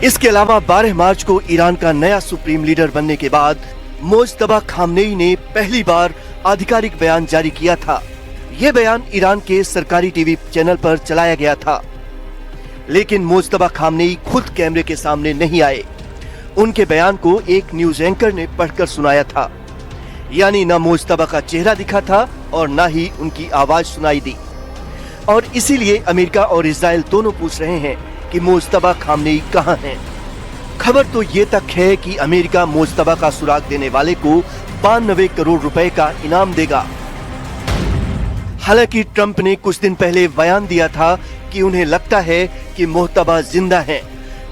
इसके अलावा 12 मार्च को ईरान का नया सुप्रीम लीडर बनने के बाद मुज्तबा खामनेई ने पहली बार आधिकारिक बयान जारी किया था। यह बयान ईरान के सरकारी टीवी चैनल पर चलाया गया था, लेकिन मुज्तबा खामनेई खुद कैमरे के सामने नहीं आए। उनके बयान को एक न्यूज एंकर ने पढ़कर सुनाया था, यानी न मुज्तबा का चेहरा दिखा था और न ही उनकी आवाज सुनाई दी। और इसीलिए अमेरिका और इजराइल दोनों पूछ रहे हैं कि मुज्तबा खामनेई कहां हैं। खबर तो ये तक है कि अमेरिका मुज्तबा का सुराग देने वाले को 92 करोड़ रुपए का इनाम देगा। हालांकि ट्रंप ने कुछ दिन पहले बयान दिया था कि उन्हें लगता है कि मुज्तबा जिंदा हैं।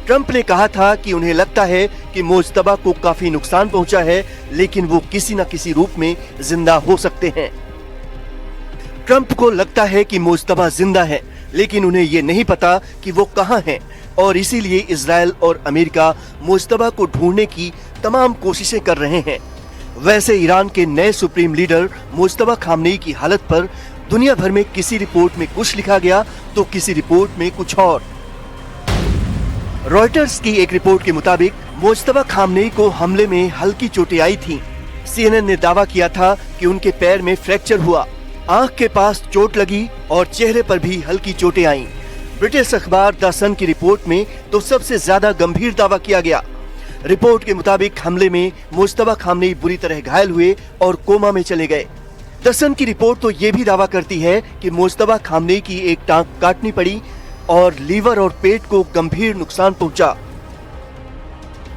ट्रंप ने कहा था कि उन्हें लगता है कि मुज्तबा को काफी नुकसान पहुंचा है, लेकिन वो किसी न किसी रूप में जिंदा हो सकते हैं। ट्रंप को लगता है कि मुज्तबा जिंदा है, लेकिन उन्हें ये नहीं पता कि वो कहां हैं, और इसीलिए इजराइल और अमेरिका मुज्तबा को ढूंढने की तमाम कोशिशें कर रहे हैं। वैसे ईरान के नए सुप्रीम लीडर मुज्तबा खामनेई की हालत पर दुनिया भर में किसी रिपोर्ट में कुछ लिखा गया तो किसी रिपोर्ट में कुछ और। रॉयटर्स की एक रिपोर्ट के मुताबिक मुज्तबा खामनेई को हमले में हल्की चोटें आई थीं। CNN ने दावा किया था कि उनके पैर में फ्रैक्चर हुआ, आंख के पास चोट लगी और चेहरे पर भी हल्की चोटें आईं। ब्रिटिश अखबार द सन की रिपोर्ट में तो सबसे ज्यादा गंभीर दावा किया गया। रिपोर्ट के मुताबिक हमले में मुज्तबा खामनेई बुरी तरह घायल हुए और कोमा में चले गए। द सन की रिपोर्ट तो ये भी दावा करती है कि मुज्तबा खामनेई की एक टांग काटनी पड़ी और लीवर और पेट को गंभीर नुकसान पहुंचा।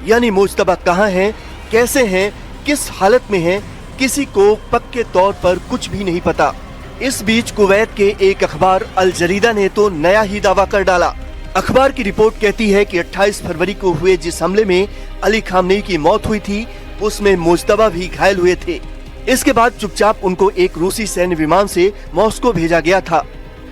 यानी मुज्तबा कहां हैं, कैसे हैं, किस हालत में हैं, किसी को पक्के तौर पर कुछ भी नहीं पता। इस बीच कुवैत के एक अखबार अल जरीदा ने तो नया ही दावा कर डाला। अखबार की रिपोर्ट कहती है कि 28 फरवरी को हुए जिस हमले में अली खामनेई की मौत हुई थी, उसमें मुज्तबा भी घायल हुए थे। इसके बाद चुपचाप उनको एक रूसी सैन्य विमान से मॉस्को भेजा गया था।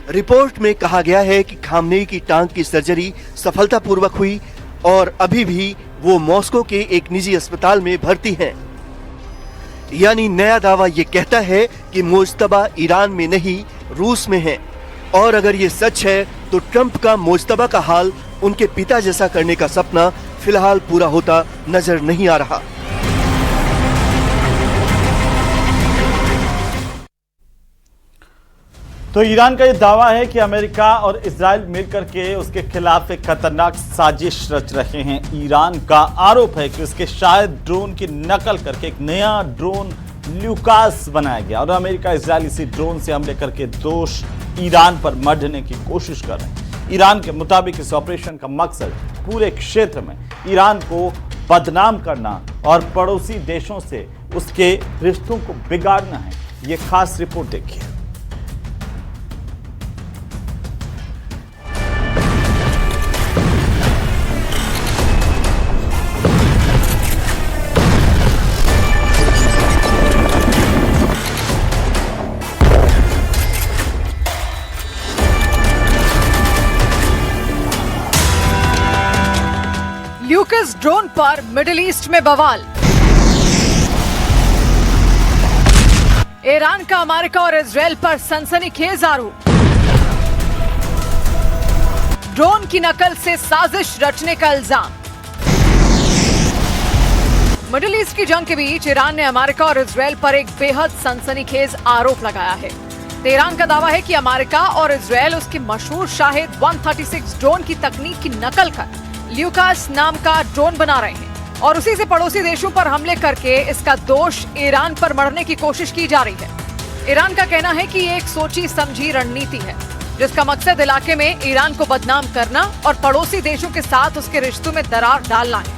रिपोर्ट में कहा गया है कि खामनेई की टांग की सर्जरी सफलतापूर्वक हुई और अभी भी वो मॉस्को के एक निजी अस्पताल में भर्ती हैं। यानी नया दावा ये कहता है कि मुज्तबा ईरान में नहीं, रूस में है। और अगर ये सच है तो ट्रंप का मुज्तबा का हाल उनके पिता जैसा करने का सपना फिलहाल पूरा होता नजर नहीं आ रहा। तो ईरान का ये दावा है कि अमेरिका और इजराइल मिलकर के उसके खिलाफ एक खतरनाक साजिश रच रहे हैं। ईरान का आरोप है कि उसके शायद ड्रोन की नकल करके एक नया ड्रोन ल्यूकास बनाया गया और अमेरिका इजराइल इसी ड्रोन से हमले करके दोष ईरान पर मढ़ने की कोशिश कर रहे हैं। ईरान के मुताबिक इस ऑपरेशन का मकसद पूरे क्षेत्र में ईरान को बदनाम करना और पड़ोसी देशों से उसके रिश्तों को बिगाड़ना है। ये खास रिपोर्ट देखिए। ल्यूकास ड्रोन पर मिडिल ईस्ट में बवाल। ईरान का अमेरिका और इजराइल पर सनसनीखेज आरोप। ड्रोन की नकल से साजिश रचने का इल्जाम। मिडिल ईस्ट की जंग के बीच ईरान ने अमेरिका और इजराइल पर एक बेहद सनसनीखेज आरोप लगाया है। ईरान का दावा है कि अमेरिका और इजराइल उसके मशहूर शाहिद 136 ड्रोन की तकनीक की नकल कर ल्यूकास नाम का ड्रोन बना रहे हैं और उसी से पड़ोसी देशों पर हमले करके इसका दोष ईरान पर मढ़ने की कोशिश की जा रही है। ईरान का कहना है कि ये एक सोची समझी रणनीति है जिसका मकसद इलाके में ईरान को बदनाम करना और पड़ोसी देशों के साथ उसके रिश्तों में दरार डालना है।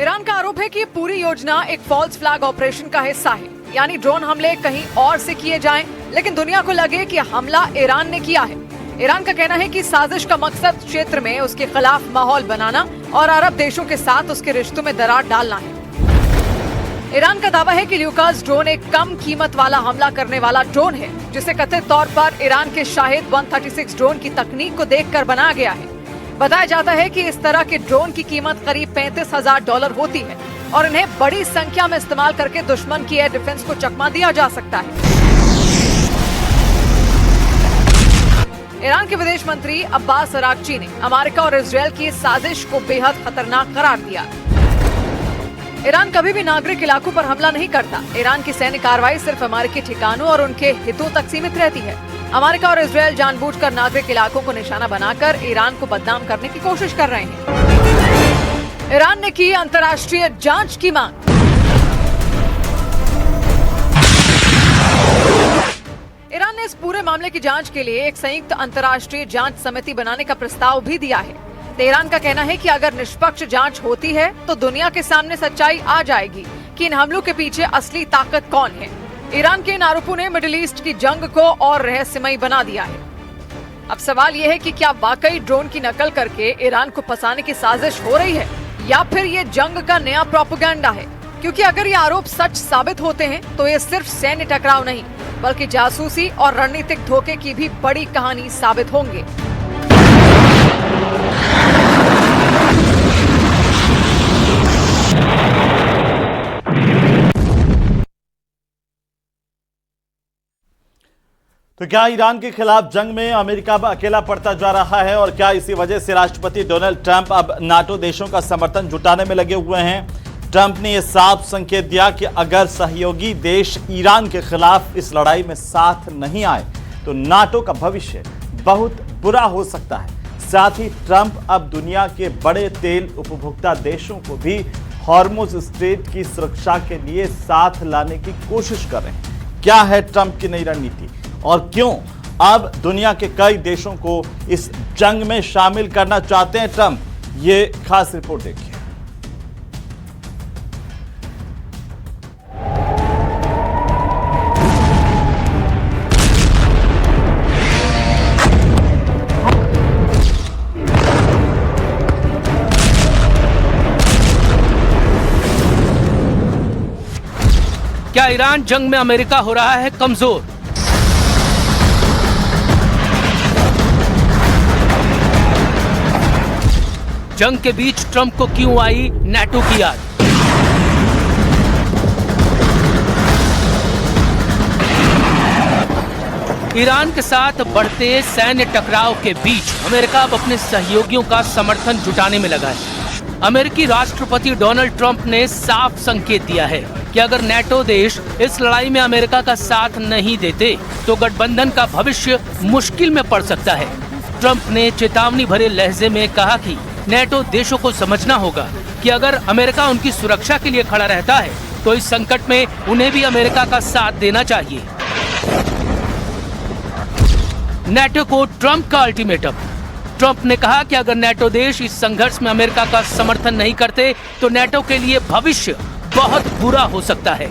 ईरान का आरोप है कि पूरी योजना एक फॉल्स फ्लैग ऑपरेशन का हिस्सा है, यानी ड्रोन हमले कहीं और से किए जाएं, लेकिन दुनिया को लगे कि हमला ईरान ने किया है। ईरान का कहना है कि साजिश का मकसद क्षेत्र में उसके खिलाफ माहौल बनाना और अरब देशों के साथ उसके रिश्तों में दरार डालना है। ईरान का दावा है कि ल्यूकास ड्रोन एक कम कीमत वाला हमला करने वाला ड्रोन है, जिसे कथित तौर पर ईरान के शाहिद 136 ड्रोन की तकनीक को देखकर बनाया गया है। बताया जाता है कि इस तरह के ड्रोन की कीमत करीब $35,000 होती है और इन्हें बड़ी संख्या में इस्तेमाल करके दुश्मन की एयर डिफेंस को चकमा दिया जा सकता है। ईरान के विदेश मंत्री अब्बास अरागची ने अमेरिका और इजरायल की इस साजिश को बेहद खतरनाक करार दिया। ईरान कभी भी नागरिक इलाकों पर हमला नहीं करता। ईरान की सैन्य कार्रवाई सिर्फ अमेरिकी ठिकानों और उनके हितों तक सीमित रहती है। अमेरिका और इजरायल जानबूझकर नागरिक इलाकों को निशाना बनाकर ईरान को बदनाम करने की कोशिश कर रहे हैं। ईरान ने की अंतर्राष्ट्रीय जांच की मांग। ईरान ने इस पूरे मामले की जांच के लिए एक संयुक्त अंतर्राष्ट्रीय जांच समिति बनाने का प्रस्ताव भी दिया है। तेहरान का कहना है कि अगर निष्पक्ष जांच होती है तो दुनिया के सामने सच्चाई आ जाएगी कि इन हमलों के पीछे असली ताकत कौन है। ईरान के इन आरोपों ने मिडिल ईस्ट की जंग को और रहस्यमयी बना दिया है। अब सवाल यह है कि क्या वाकई ड्रोन की नकल करके ईरान को फंसाने की साजिश हो रही है या फिर ये जंग का नया प्रोपेगेंडा है? क्योंकि अगर ये आरोप सच साबित होते हैं तो ये सिर्फ सैन्य टकराव नहीं बल्कि जासूसी और रणनीतिक धोखे की भी बड़ी कहानी साबित होंगे। तो क्या ईरान के खिलाफ जंग में अमेरिका अब अकेला पड़ता जा रहा है और क्या इसी वजह से राष्ट्रपति डोनाल्ड ट्रंप अब नाटो देशों का समर्थन जुटाने में लगे हुए हैं? ट्रंप ने यह साफ संकेत दिया कि अगर सहयोगी देश ईरान के खिलाफ इस लड़ाई में साथ नहीं आए तो नाटो का भविष्य बहुत बुरा हो सकता है। साथ ही ट्रंप अब दुनिया के बड़े तेल उपभोक्ता देशों को भी हॉर्मुज स्ट्रेट की सुरक्षा के लिए साथ लाने की कोशिश कर रहे हैं। क्या है ट्रंप की नई रणनीति और क्यों अब दुनिया के कई देशों को इस जंग में शामिल करना चाहते हैं ट्रंप? ये खास रिपोर्ट देखिए। क्या ईरान जंग में अमेरिका हो रहा है कमजोर? जंग के बीच ट्रंप को क्यों आई नाटो की याद? ईरान के साथ बढ़ते सैन्य टकराव के बीच अमेरिका अब अपने सहयोगियों का समर्थन जुटाने में लगा है। अमेरिकी राष्ट्रपति डोनाल्ड ट्रंप ने साफ संकेत दिया है कि अगर नाटो देश इस लड़ाई में अमेरिका का साथ नहीं देते तो गठबंधन का भविष्य मुश्किल में पड़ सकता है। ट्रंप ने चेतावनी भरे लहजे में कहा कि नाटो देशों को समझना होगा कि अगर अमेरिका उनकी सुरक्षा के लिए खड़ा रहता है तो इस संकट में उन्हें भी अमेरिका का साथ देना चाहिए। नाटो को ट्रंप का अल्टीमेटम। ट्रंप ने कहा कि अगर नाटो देश इस संघर्ष में अमेरिका का समर्थन नहीं करते तो नाटो के लिए भविष्य बहुत बुरा हो सकता है।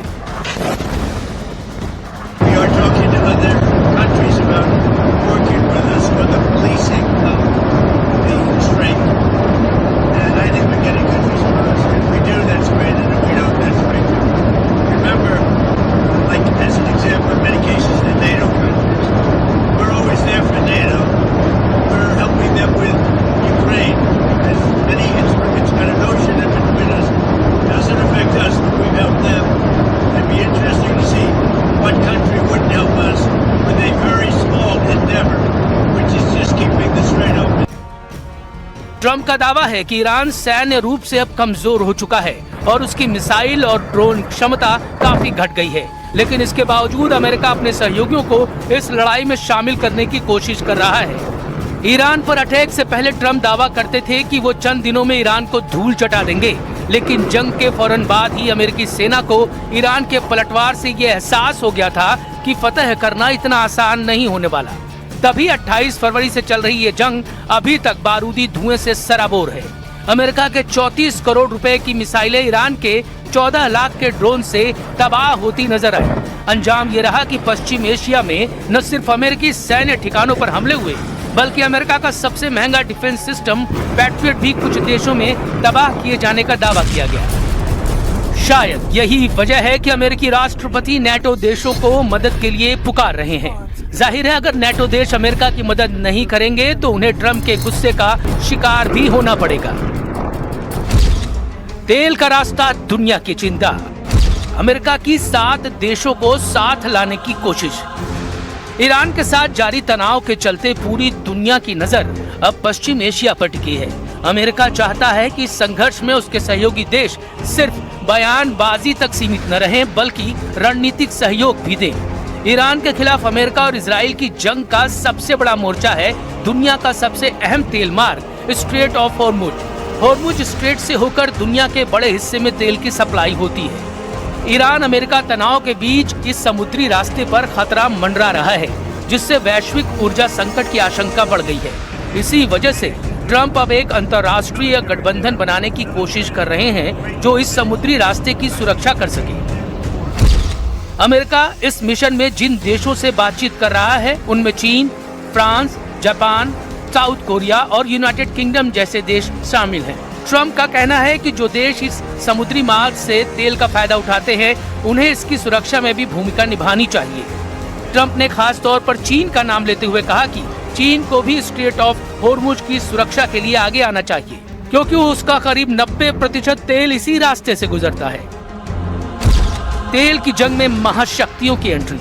ट्रंप का दावा है कि ईरान सैन्य रूप से अब कमजोर हो चुका है और उसकी मिसाइल और ड्रोन क्षमता काफी घट गई है, लेकिन इसके बावजूद अमेरिका अपने सहयोगियों को इस लड़ाई में शामिल करने की कोशिश कर रहा है। ईरान पर अटैक से पहले ट्रंप दावा करते थे कि वो चंद दिनों में ईरान को धूल चटा देंगे, लेकिन जंग के फौरन बाद ही अमेरिकी सेना को ईरान के पलटवार से ये एहसास हो गया था कि फतह करना इतना आसान नहीं होने वाला। तभी 28 फरवरी से चल रही ये जंग अभी तक बारूदी धुएं से सराबोर है। अमेरिका के 34 करोड़ रुपए की मिसाइलें ईरान के 14 लाख के ड्रोन से तबाह होती नजर आई। अंजाम ये रहा कि पश्चिम एशिया में न सिर्फ अमेरिकी सैन्य ठिकानों पर हमले हुए बल्कि अमेरिका का सबसे महंगा डिफेंस सिस्टम पैट्रियट भी कुछ देशों में तबाह किए जाने का दावा किया गया। शायद यही वजह है कि अमेरिकी राष्ट्रपति नेटो देशों को मदद के लिए पुकार रहे हैं। जाहिर है अगर नेटो देश अमेरिका की मदद नहीं करेंगे तो उन्हें ट्रंप के गुस्से का शिकार भी होना पड़ेगा। तेल का रास्ता दुनिया की चिंता, अमेरिका की 7 देशों को साथ लाने की कोशिश। ईरान के साथ जारी तनाव के चलते पूरी दुनिया की नजर अब पश्चिम एशिया पर टिकी है। अमेरिका चाहता है कि इस संघर्ष में उसके सहयोगी देश सिर्फ बयानबाजी तक सीमित न रहें बल्कि रणनीतिक सहयोग भी दें। ईरान के खिलाफ अमेरिका और इजराइल की जंग का सबसे बड़ा मोर्चा है दुनिया का सबसे अहम तेल मार्ग straight of Hormuz. Hormuz strait से होकर दुनिया के बड़े हिस्से में तेल की सप्लाई होती है। ईरान अमेरिका तनाव के बीच इस समुद्री रास्ते पर खतरा मंडरा रहा है, जिससे वैश्विक ऊर्जा संकट की आशंका बढ़ गई है। इसी वजह से ट्रंप अब एक अंतर्राष्ट्रीय गठबंधन बनाने की कोशिश कर रहे हैं जो इस समुद्री रास्ते की सुरक्षा कर सके। अमेरिका इस मिशन में जिन देशों से बातचीत कर रहा है उनमें चीन, फ्रांस, जापान, साउथ कोरिया और यूनाइटेड किंगडम जैसे देश शामिल हैं। ट्रंप का कहना है कि जो देश इस समुद्री मार्ग से तेल का फायदा उठाते हैं उन्हें इसकी सुरक्षा में भी भूमिका निभानी चाहिए। ट्रंप ने खास तौर पर चीन का नाम लेते हुए कहा कि चीन को भी स्ट्रेट ऑफ हॉर्मुज की सुरक्षा के लिए आगे आना चाहिए, क्योंकि उसका करीब 90% तेल इसी रास्ते से गुजरता है। तेल की जंग में महाशक्तियों की एंट्री।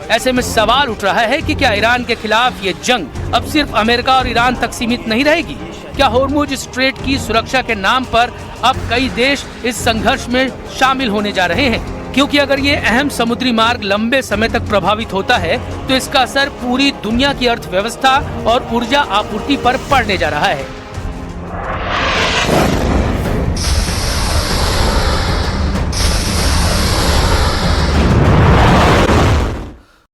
ऐसे में सवाल उठ रहा है कि क्या ईरान के खिलाफ ये जंग अब सिर्फ अमेरिका और ईरान तक सीमित नहीं रहेगी? क्या हॉर्मुज स्ट्रेट की सुरक्षा के नाम पर अब कई देश इस संघर्ष में शामिल होने जा रहे हैं? क्योंकि अगर ये अहम समुद्री मार्ग लंबे समय तक प्रभावित होता है तो इसका असर पूरी दुनिया की अर्थव्यवस्था और ऊर्जा आपूर्ति पर पड़ने जा रहा है।